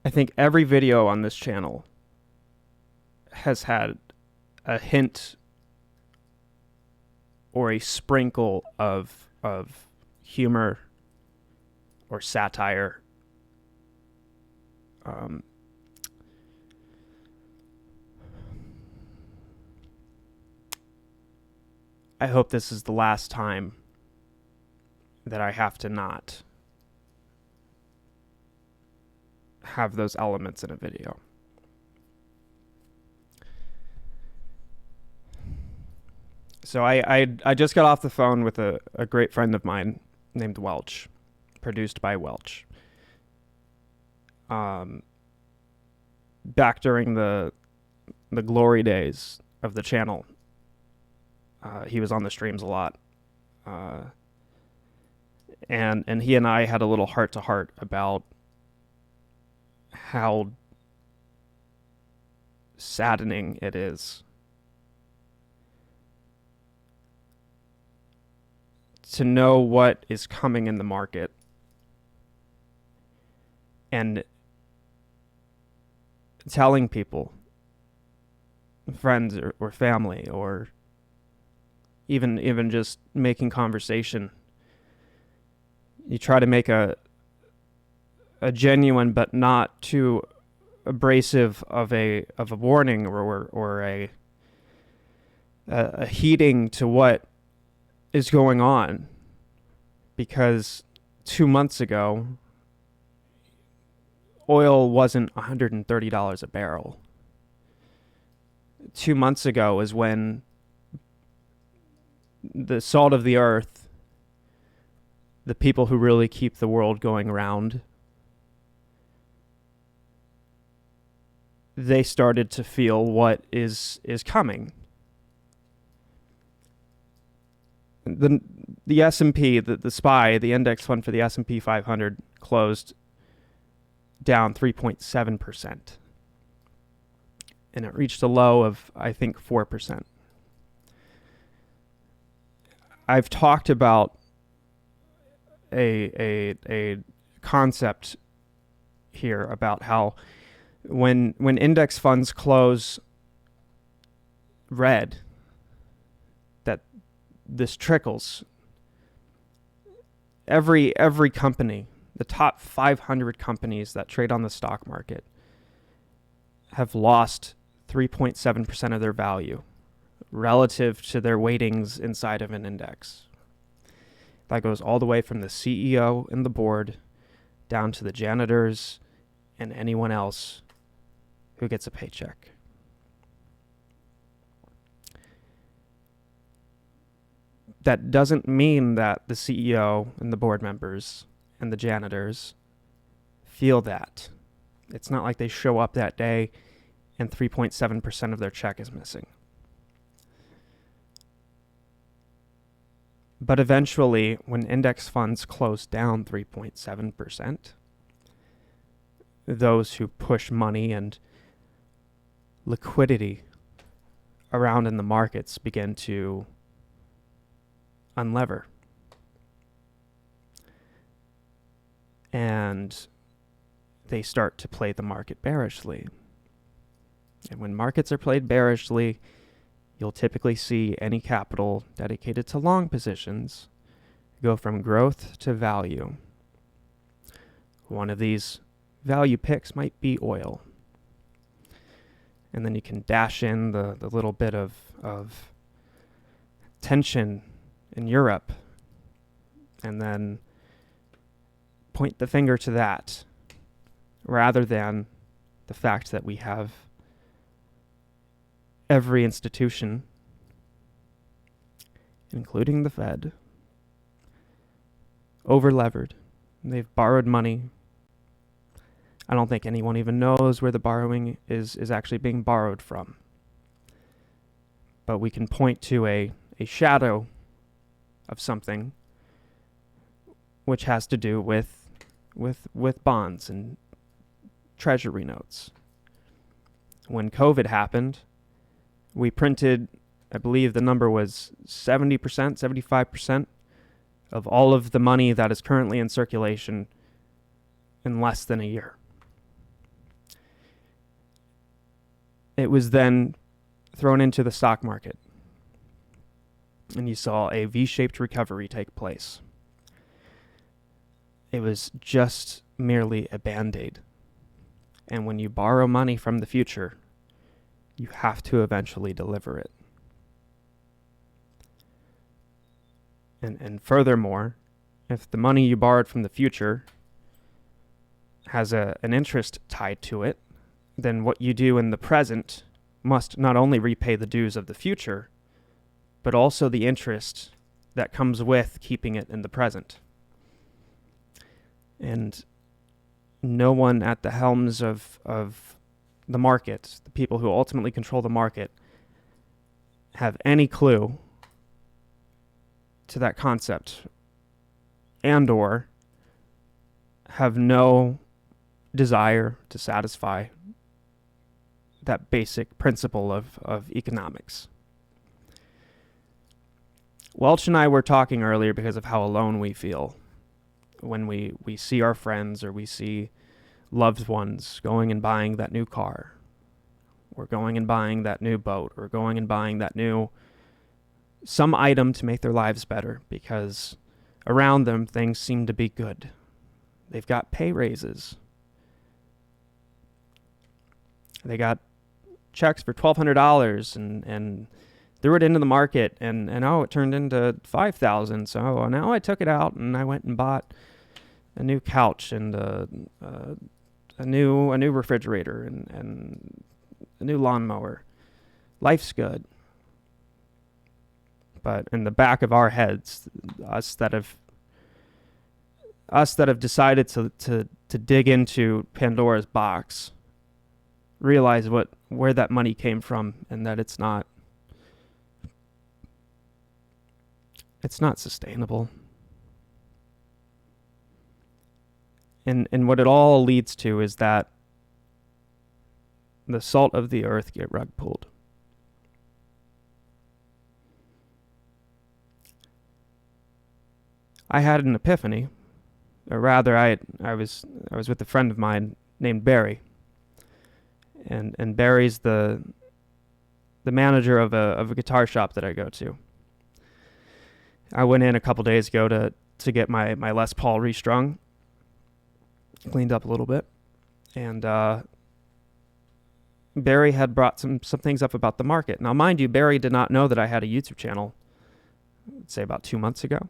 I think every video on this channel has had a hint or a sprinkle of humor or satire. I hope this is the last time that I have to not have those elements in a video. So I just got off the phone with a great friend of mine named Welch, produced by Welch. Back during the glory days of the channel, he was on the streams a lot. And he and I had a little heart to heart about how saddening it is to know what is coming in the market and telling people, friends or family, or even just making conversation. You try to make a genuine but not too abrasive of a warning or a heeding to what is going on, because 2 months ago oil wasn't $130 a barrel. 2 months ago is when the salt of the earth, the people who really keep the world going round, they started to feel what is coming. The S&P, the SPY, the index fund for the S&P 500 closed down 3.7%. And it reached a low of, I think, 4%. I've talked about a concept here about how when index funds close red, that this trickles. Every company, the top 500 companies that trade on the stock market, have lost 3.7% of their value relative to their weightings inside of an index. That goes all the way from the CEO and the board down to the janitors and anyone else who gets a paycheck. That doesn't mean that the CEO and the board members and the janitors feel that. It's not like they show up that day and 3.7% of their check is missing. But eventually, when index funds close down 3.7%, those who push money and liquidity around in the markets begin to unlever. And they start to play the market bearishly. And when markets are played bearishly, you'll typically see any capital dedicated to long positions go from growth to value. One of these value picks might be oil. And then you can dash in the little bit of tension in Europe and then point the finger to that rather than the fact that we have every institution, including the Fed, over-levered. They've borrowed money. I don't think anyone even knows where the borrowing is actually being borrowed from. But we can point to a shadow of something which has to do with bonds and treasury notes. When COVID happened, we printed, I believe the number was 70%, 75% of all of the money that is currently in circulation in less than a year. it was then thrown into the stock market, and you saw a V-shaped recovery take place. It was just merely a band-aid. And when you borrow money from the future, you have to eventually deliver it. And furthermore, if the money you borrowed from the future has an interest tied to it, then what you do in the present must not only repay the dues of the future, but also the interest that comes with keeping it in the present. And no one at the helms of the market, the people who ultimately control the market, have any clue to that concept, and or have no desire to satisfy that basic principle of economics. Welch and I were talking earlier because of how alone we feel when we see our friends or we see loved ones going and buying that new car, or going and buying that new boat, or going and buying that new some item to make their lives better, because around them things seem to be good. They've got pay raises. They got checks for $1,200 and threw it into the market, and it turned into $5,000. So now I took it out and I went and bought a new couch and a new refrigerator and a new lawnmower. Life's good. But in the back of our heads, us that have decided to dig into Pandora's box, realize where that money came from, and that it's not sustainable. And what it all leads to is that the salt of the earth get rug pulled. I had an epiphany, or rather, I was with a friend of mine named Barry, and Barry's the manager of a guitar shop that I go to. I went in a couple days ago to get my Les Paul restrung, cleaned up a little bit, and Barry had brought some things up about the market. Now, mind you, Barry did not know that I had a YouTube channel, let's say about 2 months ago.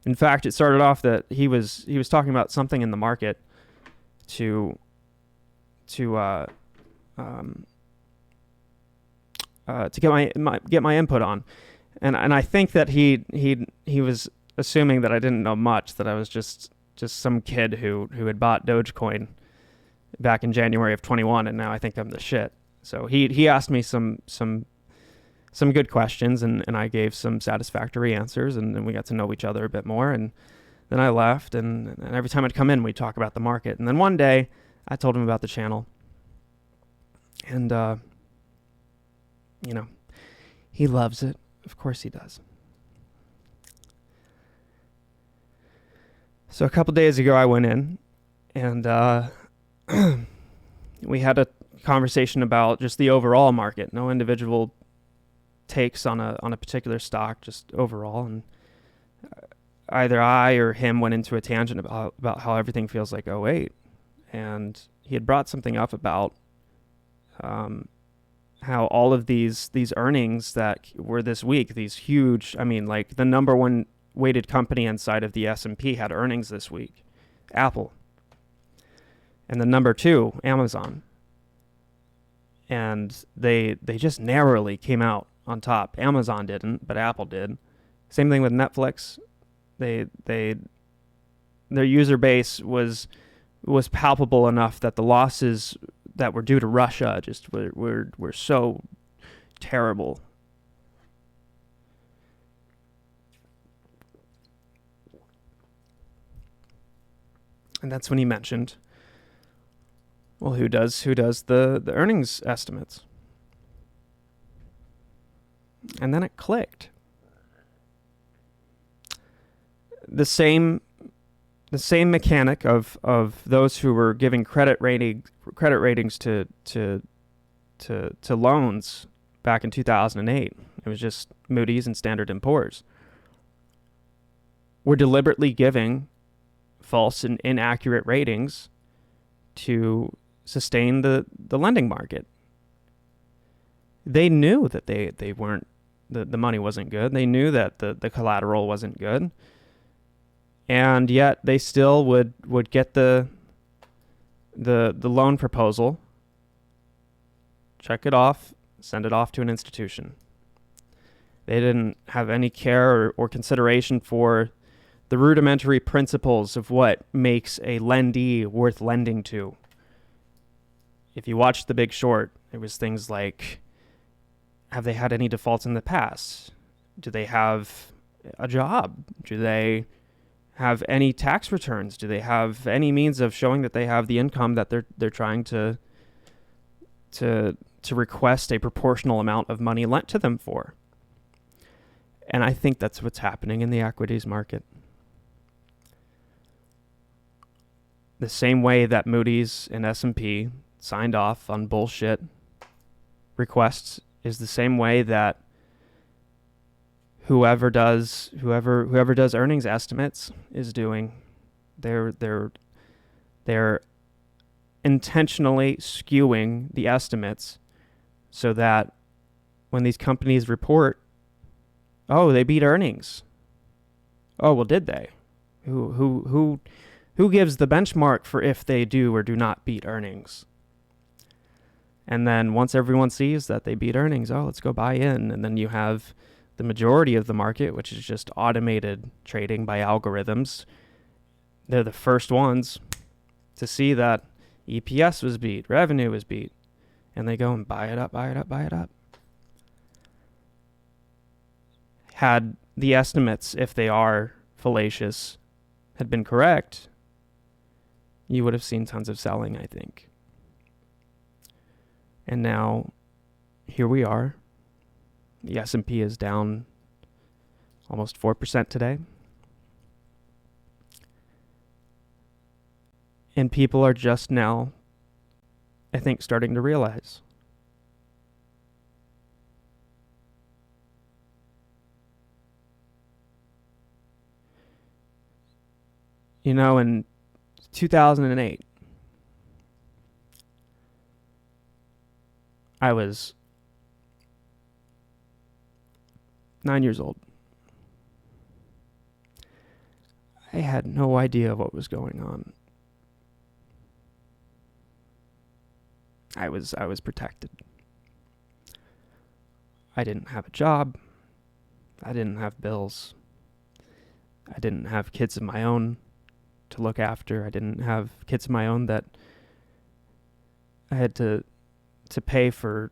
In fact, it started off that he was talking about something in the market to get my input on, and I think that he was assuming that I didn't know much, that I was just some kid who had bought Dogecoin back in January of 21, and now I think I'm the shit. So he asked me some good questions, and I gave some satisfactory answers, and we got to know each other a bit more, and then I left, and every time I'd come in, we'd talk about the market. And then one day, I told him about the channel, and, he loves it. Of course he does. So a couple days ago, I went in, and we had a conversation about just the overall market, no individual takes on a particular stock, just overall. And either I or him went into a tangent about how everything feels like '08, and he had brought something up about how all of these earnings that were this week, these huge, like the number one weighted company inside of the S&P had earnings this week, Apple, and the number two, Amazon, and they just narrowly came out on top. Amazon didn't, but Apple did. Same thing with Netflix. Their user base was palpable enough that the losses that were due to Russia just were so terrible. And that's when he mentioned, well, who does the earnings estimates? And then it clicked. The same the same mechanic of those who were giving credit ratings to loans back in 2008. It was just Moody's and Standard & Poor's. We're deliberately giving false and inaccurate ratings to sustain the lending market. They knew that they weren't, the money wasn't good. They knew that the collateral wasn't good. And yet they still would get the loan proposal, check it off, send it off to an institution. They didn't have any care or consideration for the rudimentary principles of what makes a lendee worth lending to. If you watched The Big Short, it was things like, have they had any defaults in the past? Do they have a job? Do they have any tax returns? Do they have any means of showing that they have the income that they're trying to request a proportional amount of money lent to them for? And I think that's what's happening in the equities market. The same way that Moody's and S&P signed off on bullshit requests is the same way that whoever does earnings estimates is doing. They're intentionally skewing the estimates so that when these companies report, oh, they beat earnings. Oh, well, did they? Who gives the benchmark for if they do or do not beat earnings? And then once everyone sees that they beat earnings, oh, let's go buy in. And then you have the majority of the market, which is just automated trading by algorithms. They're the first ones to see that EPS was beat, revenue was beat, and they go and buy it up, buy it up, buy it up. Had the estimates, if they are fallacious, had been correct, you would have seen tons of selling, I think. And now, here we are. The S&P is down almost 4% today. And people are just now, I think, starting to realize. You know, in 2008, I was 9 years old. I had no idea what was going on. I was protected. I didn't have a job. I didn't have bills. I didn't have kids of my own to look after. I didn't have kids of my own that I had to pay for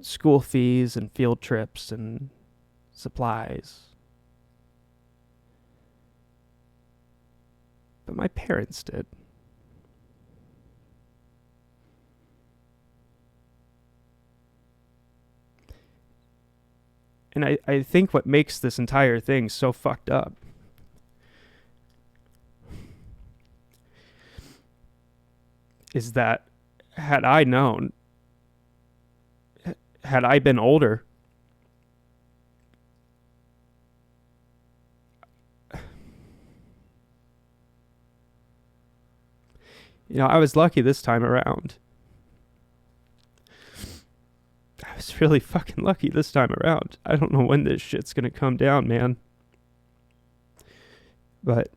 school fees and field trips and supplies. But my parents did. And I think what makes this entire thing so fucked up is that had I known, had I been older, I was lucky this time around. I was really fucking lucky this time around. I don't know when this shit's gonna come down, man. But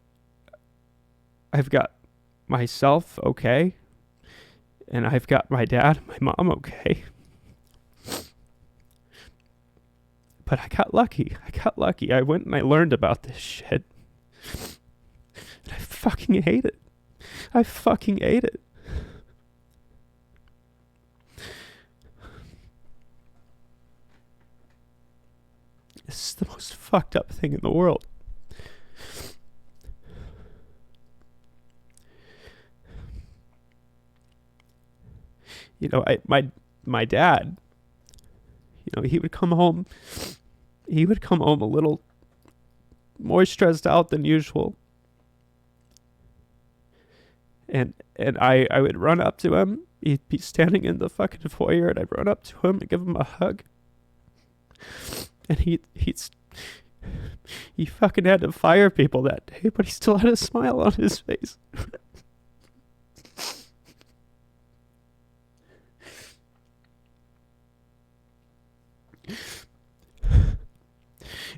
I've got myself okay. And I've got my dad and my mom okay. But I got lucky. I went and I learned about this shit. And I fucking hate it. I fucking hate it. This is the most fucked up thing in the world. My dad, he would come home a little more stressed out than usual. And I would run up to him. He'd be standing in the fucking foyer, and I'd run up to him and give him a hug. And he fucking had to fire people that day, but he still had a smile on his face.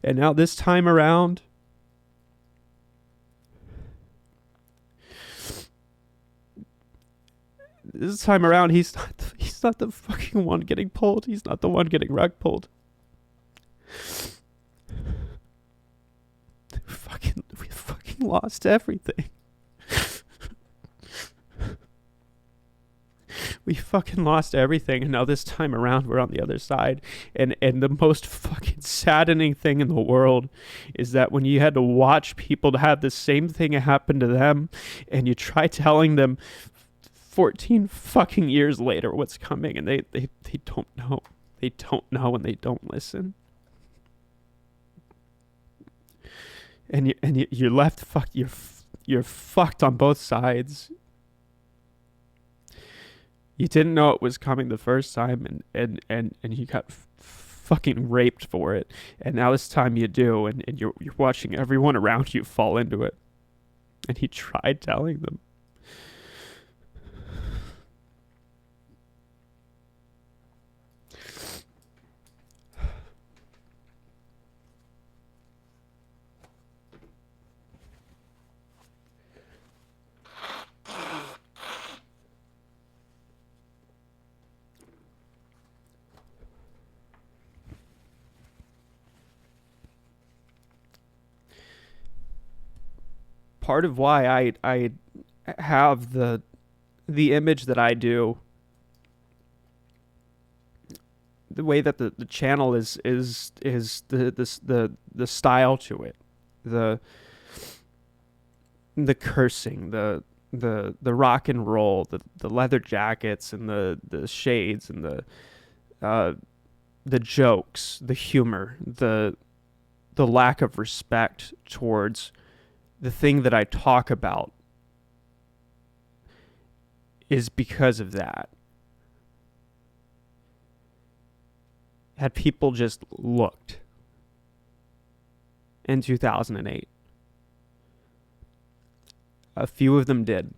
And now this time around, he's not the fucking one getting pulled. He's not the one getting rug pulled. We fucking lost everything. We fucking lost everything, and now this time around we're on the other side. And the most fucking saddening thing in the world is that when you had to watch people to have the same thing happen to them, and you try telling them 14 fucking years later what's coming, and they don't know. They don't know, and they don't listen. And you're left you're fucked on both sides. You didn't know it was coming the first time, and you got fucking raped for it. And now this time you do, and you're watching everyone around you fall into it. And he tried telling them. Part of why I have the image that I do, the way that the channel is the style to it, the cursing, the rock and roll, the leather jackets and the shades and the jokes, the humor, the lack of respect towards the thing that I talk about is because of that. Had people just looked in 2008, a few of them did.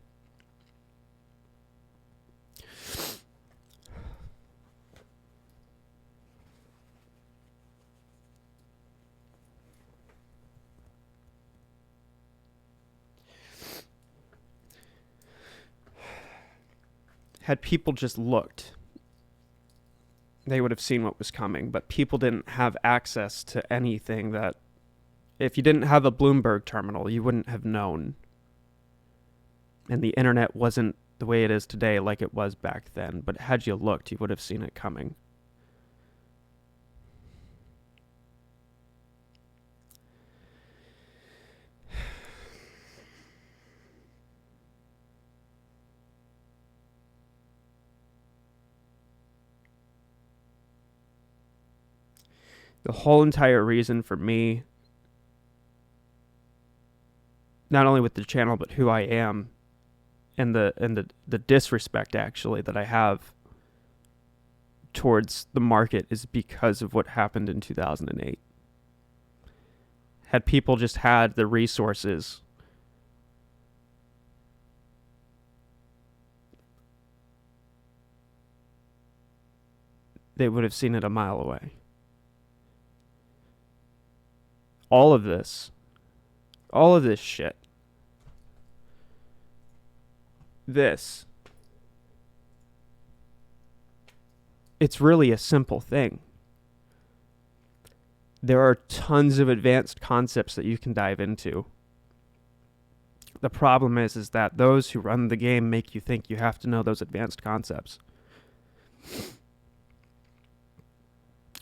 Had people just looked, they would have seen what was coming, but people didn't have access to anything that, if you didn't have a Bloomberg terminal, you wouldn't have known. And the internet wasn't the way it is today like it was back then, but had you looked, you would have seen it coming. The whole entire reason for me, not only with the channel, but who I am, and the disrespect actually that I have towards the market, is because of what happened in 2008. Had people just had the resources, they would have seen it a mile away. All of this shit, it's really a simple thing. There are tons of advanced concepts that you can dive into. The problem is that those who run the game make you think you have to know those advanced concepts.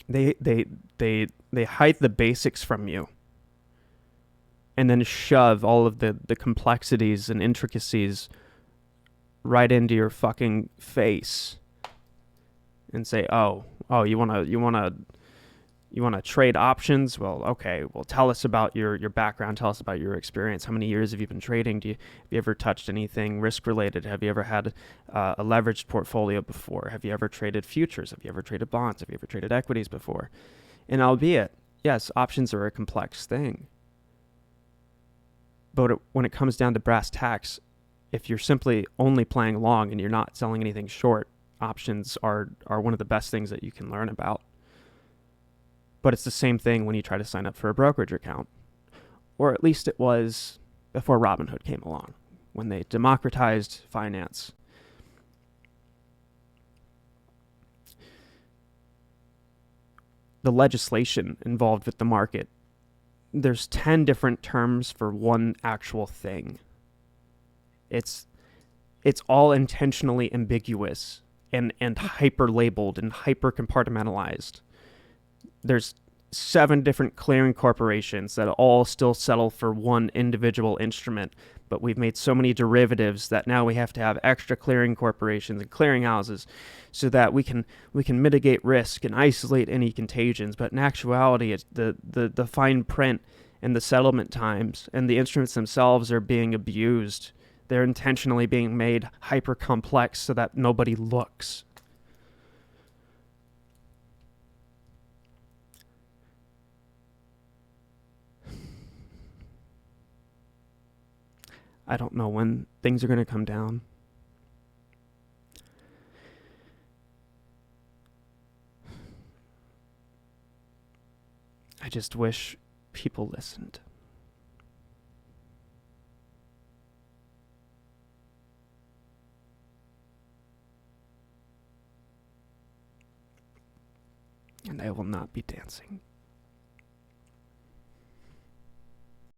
They hide the basics from you, and then shove all of the complexities and intricacies right into your fucking face and say, oh, you wanna You want to trade options? Well, okay. Well, tell us about your background. Tell us about your experience. How many years have you been trading? Have you ever touched anything risk related? Have you ever had a leveraged portfolio before? Have you ever traded futures? Have you ever traded bonds? Have you ever traded equities before? And albeit, yes, options are a complex thing. But when it comes down to brass tacks, if you're simply only playing long and you're not selling anything short, options are one of the best things that you can learn about. But it's the same thing when you try to sign up for a brokerage account. Or at least it was before Robinhood came along, when they democratized finance. The legislation involved with the market, there's 10 different terms for one actual thing. It's all intentionally ambiguous and hyper labeled and hyper compartmentalized. There's 7 different clearing corporations that all still settle for one individual instrument, but we've made so many derivatives that now we have to have extra clearing corporations and clearing houses so that we can mitigate risk and isolate any contagions. But in actuality, it's the fine print and the settlement times and the instruments themselves are being abused. They're intentionally being made hyper complex so that nobody looks. I don't know when things are going to come down. I just wish people listened. And I will not be dancing.